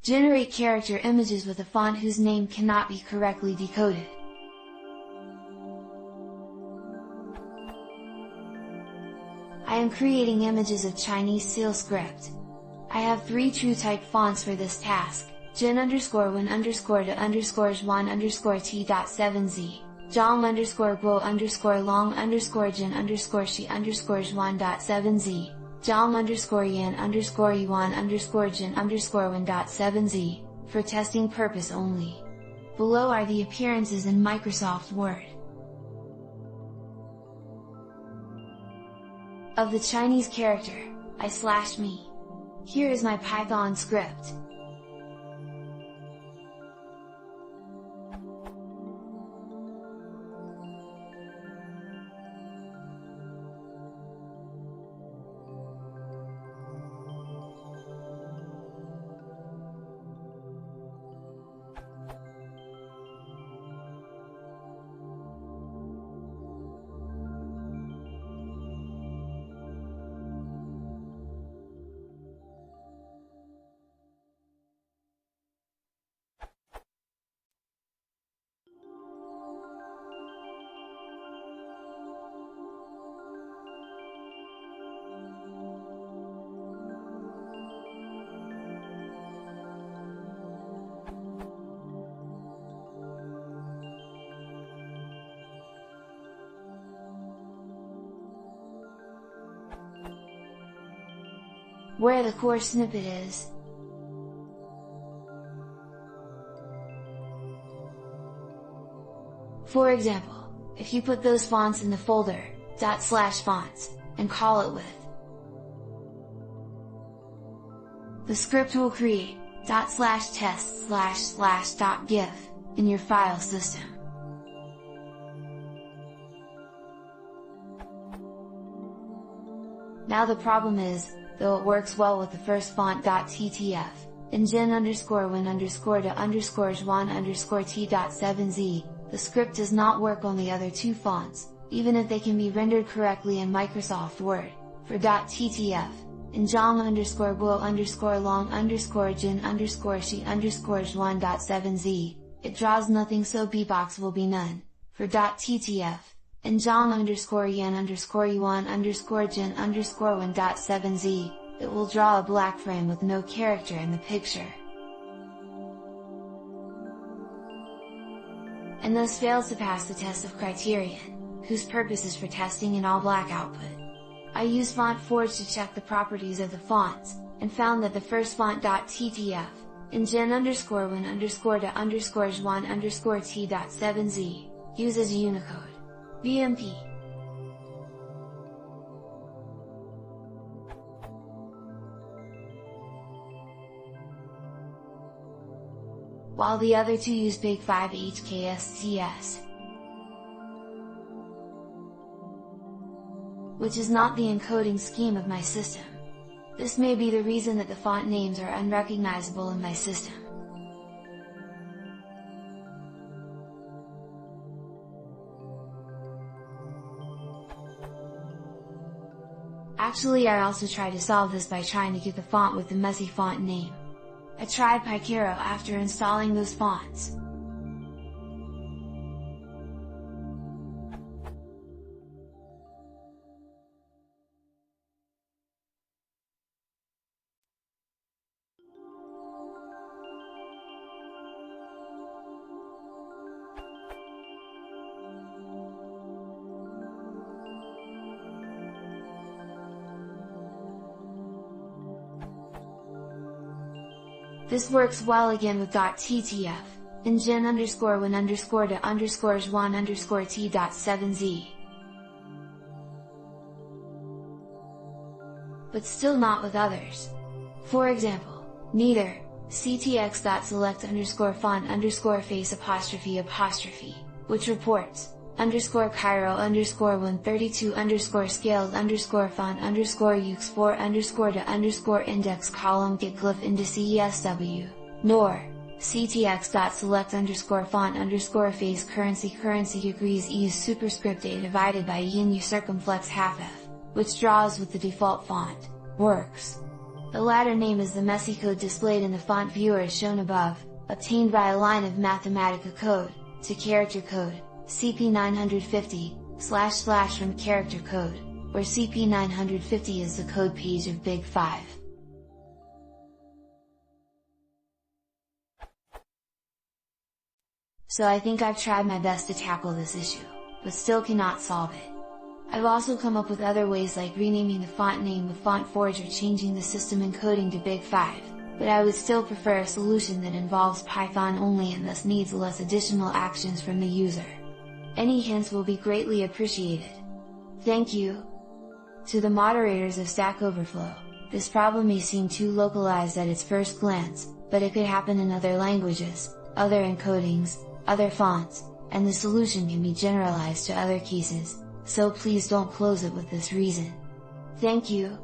Generate character images with a font whose name cannot be correctly decoded. I am creating images of Chinese seal script. I have 3 TrueType fonts for this task: Jin_Win_de_Zhuan_T.7z, Jong_Guo_Jin_Shi_Juan.7z, Jong_Yan_Yuan_Jin_Win.7z, for testing purpose only. Below are the appearances in Microsoft Word of the Chinese character I/me. Here is my Python script. Where the core snippet is. For example, if you put those fonts in the folder /fonts, and call it with, the script will create /test//.gif in your file system. Now the problem is, though it works well with the first font .ttf, and Jin_Win_de_Zhuan_T.7z, the script does not work on the other 2 fonts, even if they can be rendered correctly in Microsoft Word. For .ttf, and Jong_Guo_Long_Jin_Shi_Juan.7z, it draws nothing, so bbox will be none. For .ttf, and Jong_Yan_Yuan_Jin_Win.7z, it will draw a black frame with no character in the picture, and thus fails to pass the test of criterion, whose purpose is for testing an all-black output. I used FontForge to check the properties of the fonts, and found that the first font .ttf, and Jin_Win_de_Zhuan_T.7z, uses Unicode BMP. While the other 2 use Big 5 HKSCS, which is not the encoding scheme of my system. This may be the reason that the font names are unrecognizable in my system. Actually, I also tried to solve this by trying to get the font with the messy font name. I tried Picaro after installing those fonts. This works well again with .ttf, and Jin_Win_de_Zhuan_T.7z. But still not with others. For example, neither ctx.select_font_face_, which reports _Cairo_132_scales_font_ux4_de_index column get glyph index ESW, nor ctx.select_font_face currency degrees use superscript a divided by yin u circumflex half f, which draws with the default font, works. The latter name is the messy code displayed in the font viewer as shown above, obtained by a line of Mathematica code, to character code, CP950, / from character code, where CP950 is the code page of Big 5. So I think I've tried my best to tackle this issue, but still cannot solve it. I've also come up with other ways like renaming the font name with FontForge or changing the system encoding to Big 5, but I would still prefer a solution that involves Python only and thus needs less additional actions from the user. Any hints will be greatly appreciated. Thank you! To the moderators of Stack Overflow, this problem may seem too localized at its first glance, but it could happen in other languages, other encodings, other fonts, and the solution can be generalized to other cases, so please don't close it with this reason. Thank you!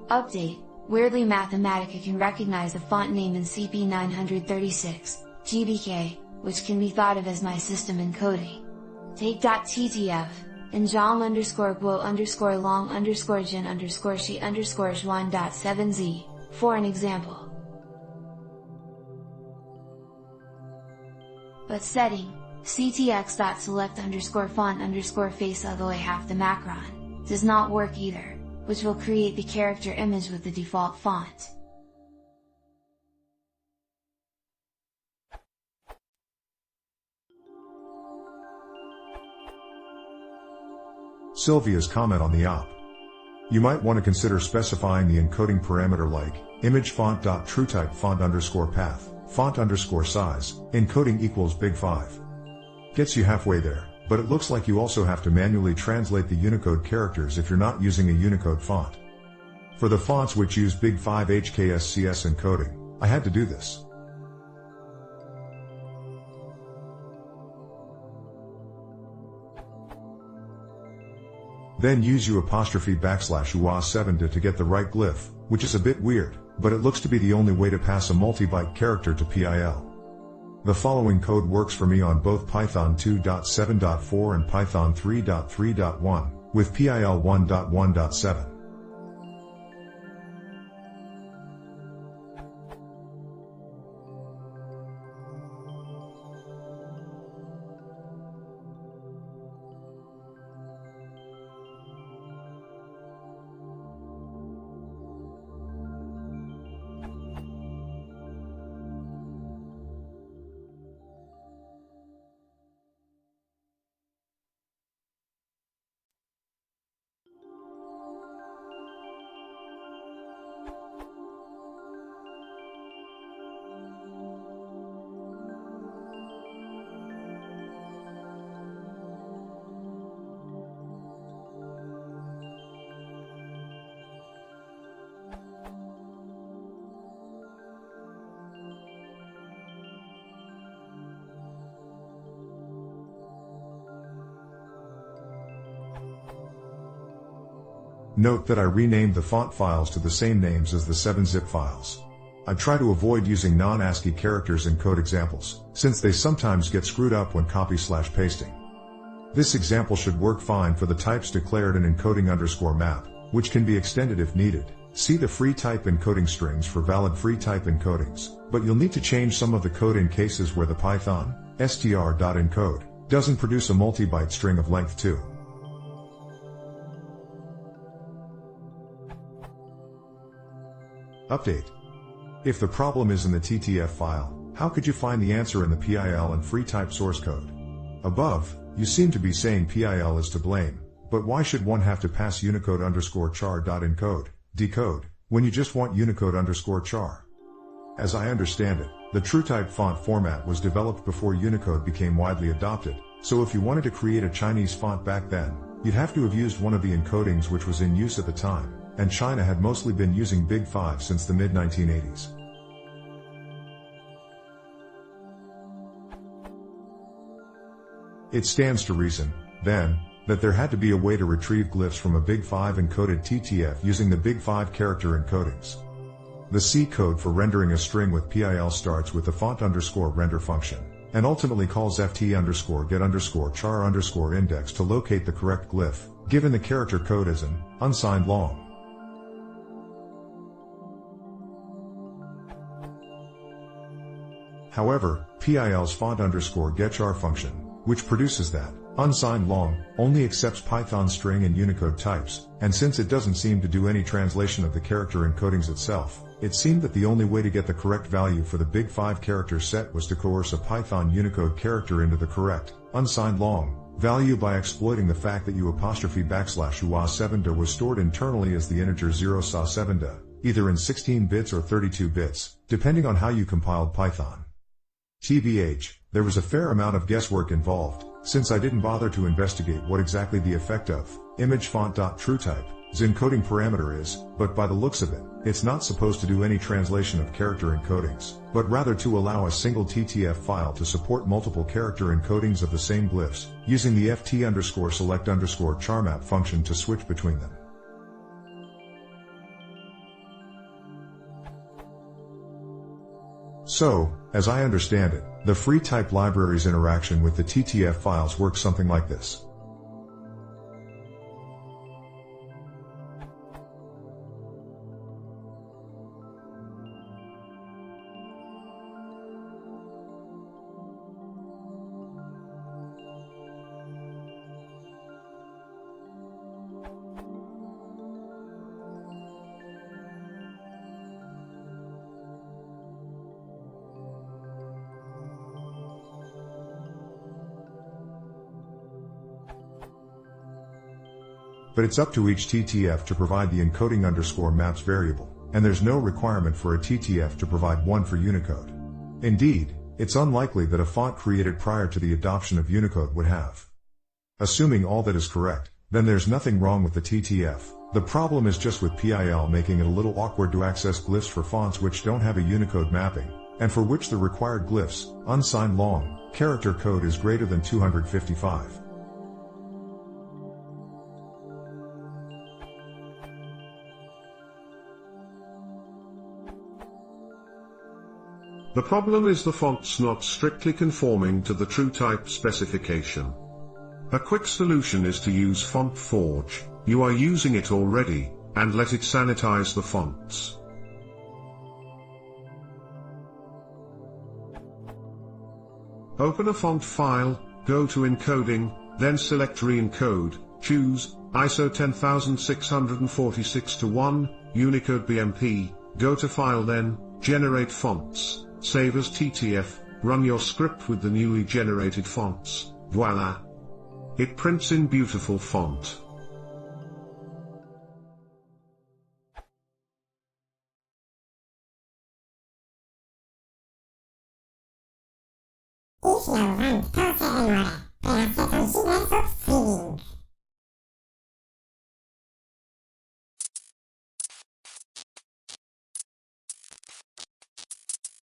Update: weirdly Mathematica can recognize the font name in CP936, GBK, which can be thought of as my system encoding. Take.ttf, njom_guo_long_gen_she_1.7z, for an example. But setting, ctx.select_font_face all the way half the macron, does not work either, which will create the character image with the default font. Sylvia's comment on the op. You might want to consider specifying the encoding parameter like, image font.truetype font_path, font_size, encoding equals Big 5. Gets you halfway there, but it looks like you also have to manually translate the Unicode characters if you're not using a Unicode font. For the fonts which use Big 5 HKSCS encoding, I had to do this. Then use U''UA7 to get the right glyph, which is a bit weird, but it looks to be the only way to pass a multi-byte character to PIL. The following code works for me on both Python 2.7.4 and Python 3.3.1, with PIL 1.1.7. Note that I renamed the font files to the same names as the 7-zip files. I try to avoid using non-ASCII characters in code examples, since they sometimes get screwed up when copy/pasting. This example should work fine for the types declared in encoding_map, which can be extended if needed. See the free type encoding strings for valid free type encodings, but you'll need to change some of the code in cases where the Python str.encode doesn't produce a multi-byte string of length 2. Update. If the problem is in the TTF file, how could you find the answer in the PIL and free type source code? Above, you seem to be saying PIL is to blame, but why should one have to pass Unicode_char.encode, decode, when you just want Unicode_char? As I understand it, the TrueType font format was developed before Unicode became widely adopted, so if you wanted to create a Chinese font back then, you'd have to have used one of the encodings which was in use at the time, and China had mostly been using Big 5 since the mid-1980s. It stands to reason, then, that there had to be a way to retrieve glyphs from a Big 5 encoded TTF using the Big 5 character encodings. The C code for rendering a string with PIL starts with the font_render function. and ultimately calls ft_get_char_index to locate the correct glyph, given the character code as an unsigned long. However, PIL's font_getchar function, which produces that unsigned long, only accepts Python string and Unicode types, and since it doesn't seem to do any translation of the character encodings itself, it seemed that the only way to get the correct value for the big 5-character set was to coerce a Python Unicode character into the correct, unsigned long, value by exploiting the fact that U'/UA7da was stored internally as the integer 0 sa7da, either in 16 bits or 32 bits, depending on how you compiled Python. TBH, there was a fair amount of guesswork involved, since I didn't bother to investigate what exactly the effect of image font.truetype's encoding parameter is, but by the looks of it, it's not supposed to do any translation of character encodings, but rather to allow a single TTF file to support multiple character encodings of the same glyphs, using the ft_select_charmap function to switch between them. So, as I understand it, the free type library's interaction with the TTF files works something like this. But it's up to each TTF to provide the encoding_maps variable, and there's no requirement for a TTF to provide one for Unicode. Indeed, it's unlikely that a font created prior to the adoption of Unicode would have. Assuming all that is correct, then there's nothing wrong with the TTF. The problem is just with PIL making it a little awkward to access glyphs for fonts which don't have a Unicode mapping, and for which the required glyphs, unsigned long, character code is greater than 255. The problem is the font's not strictly conforming to the TrueType specification. A quick solution is to use FontForge. You are using it already, and let it sanitize the fonts. Open a font file, go to encoding, then select re-encode, choose ISO 10646-1, Unicode BMP, go to file, then generate fonts. Save as TTF, run your script with the newly generated fonts, voila! It prints in beautiful font. Jeśli wam to się uda, to ja się tam źle subskrybuj.